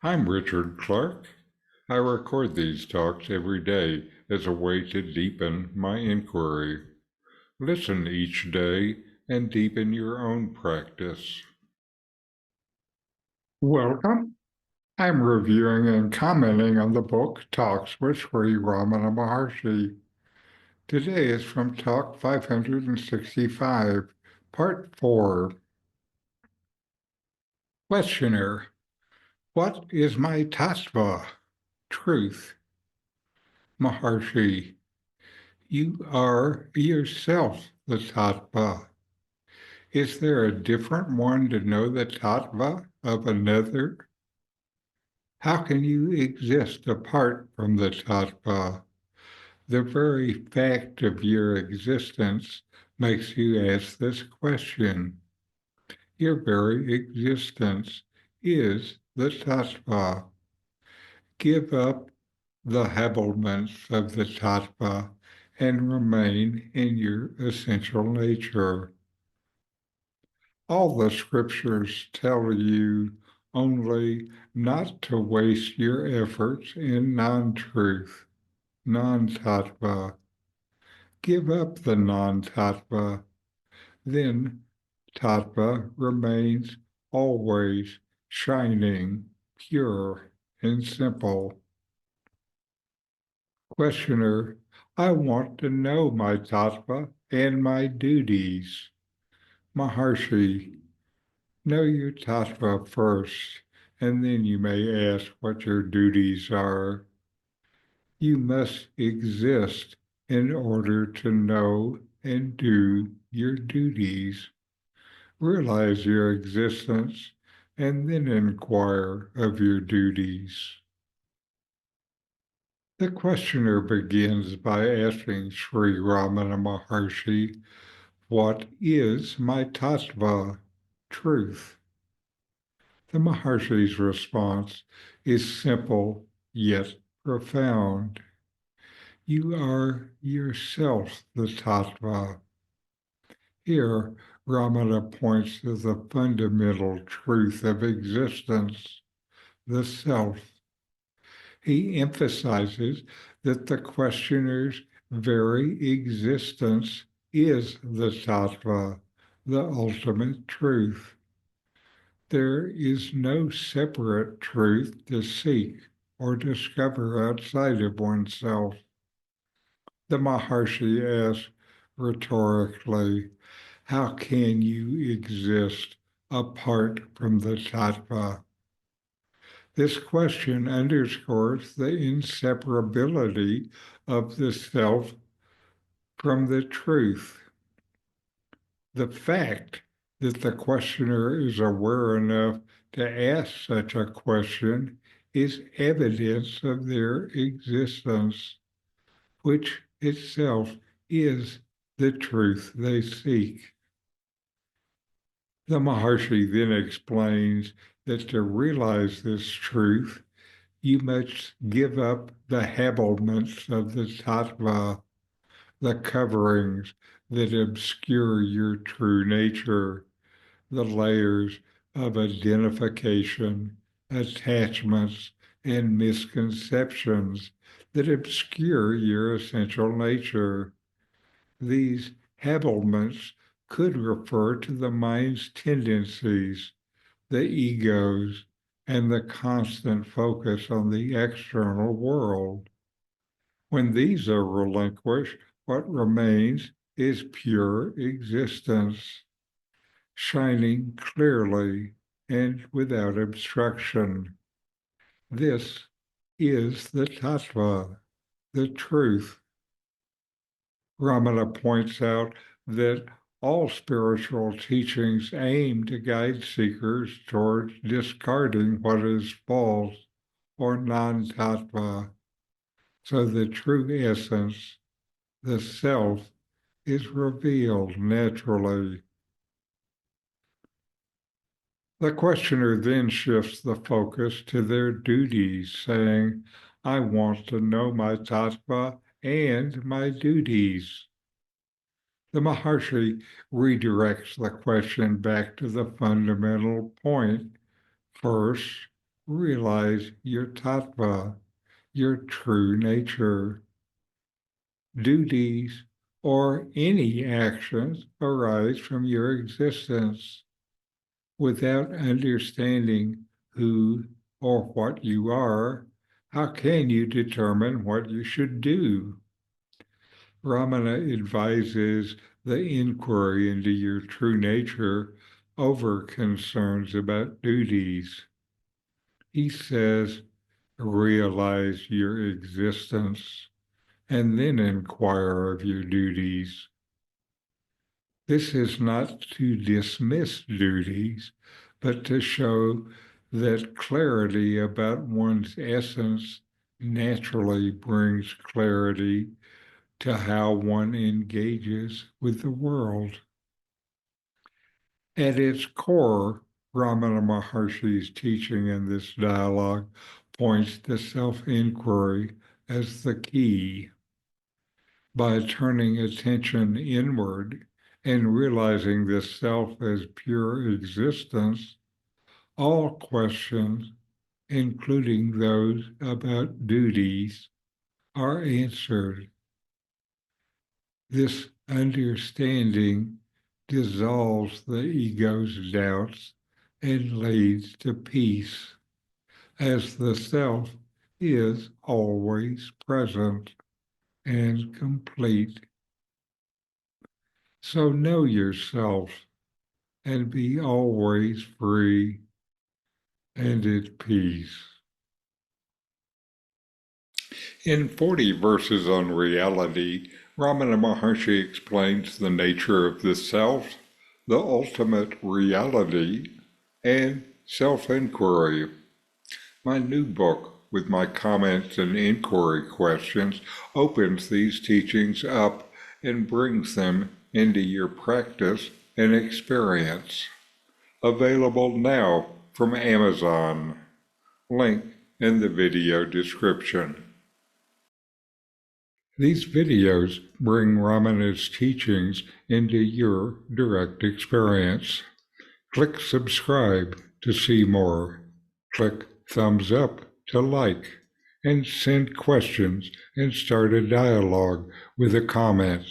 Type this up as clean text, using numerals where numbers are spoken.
I'm Richard Clarke. I record these talks every day as a way to deepen my inquiry. Listen each day and deepen your own practice. Welcome. I'm reviewing and commenting on the book Talks with Sri Ramana Maharshi. Today is from Talk 565, Part 4. Questioner: what is my tattva? Truth. Maharshi: you are yourself the tattva. Is there a different one to know the tattva of another? How can you exist apart from the tattva? The very fact of your existence makes you ask this question. Your very existence is the tattva. Give up the habiliments of the tattva and remain in your essential nature. All the scriptures tell you only not to waste your efforts in non-truth, non-tattva. Give up the non-tattva, then tattva remains always shining, pure, and simple. Questioner: I want to know my tattva and my duties. Maharshi: know your tattva first, and then you may ask what your duties are. You must exist in order to know and do your duties. Realize your existence and then inquire of your duties. The questioner begins by asking Sri Ramana Maharshi, what is my tattva, truth? The Maharshi's response is simple yet profound. You are yourself the tattva. Here, Ramana points to the fundamental truth of existence, the self. He emphasizes that the questioner's very existence is the tattva, the ultimate truth. There is no separate truth to seek or discover outside of oneself. The Maharshi asks rhetorically, how can you exist apart from the tattva? This question underscores the inseparability of the self from the truth. The fact that the questioner is aware enough to ask such a question is evidence of their existence, which itself is the truth they seek. The Maharshi then explains that to realize this truth, you must give up the habiliments of the tattva, the coverings that obscure your true nature, the layers of identification, attachments, and misconceptions that obscure your essential nature. These habiliments could refer to the mind's tendencies, the egos, and the constant focus on the external world. When these are relinquished, what remains is pure existence, shining clearly and without obstruction. This is the tattva, the truth. Ramana points out that all spiritual teachings aim to guide seekers towards discarding what is false or non-tattva, so the true essence, the self, is revealed naturally. The questioner then shifts the focus to their duties, saying, I want to know my tattva and my duties. The Maharshi redirects the question back to the fundamental point. First, realize your tattva, your true nature. Duties or any actions arise from your existence. Without understanding who or what you are, how can you determine what you should do? Ramana advises the inquiry into your true nature over concerns about duties. He says, realize your existence and then inquire of your duties. This is not to dismiss duties, but to show that clarity about one's essence naturally brings clarity to how one engages with the world. At its core, Ramana Maharshi's teaching in this dialogue points to self-inquiry as the key. By turning attention inward and realizing the self as pure existence, all questions, including those about duties, are answered. This understanding dissolves the ego's doubts and leads to peace, as the self is always present and complete. So know yourself and be always free and at peace. In 40 Verses on Reality, Ramana Maharshi explains the nature of the self, the ultimate reality, and self-inquiry. My new book, with my comments and inquiry questions, opens these teachings up and brings them into your practice and experience. Available now from Amazon. Link in the video description. These videos bring Ramana's teachings into your direct experience. Click subscribe to see more. Click thumbs up to like, and send questions and start a dialogue with a comment.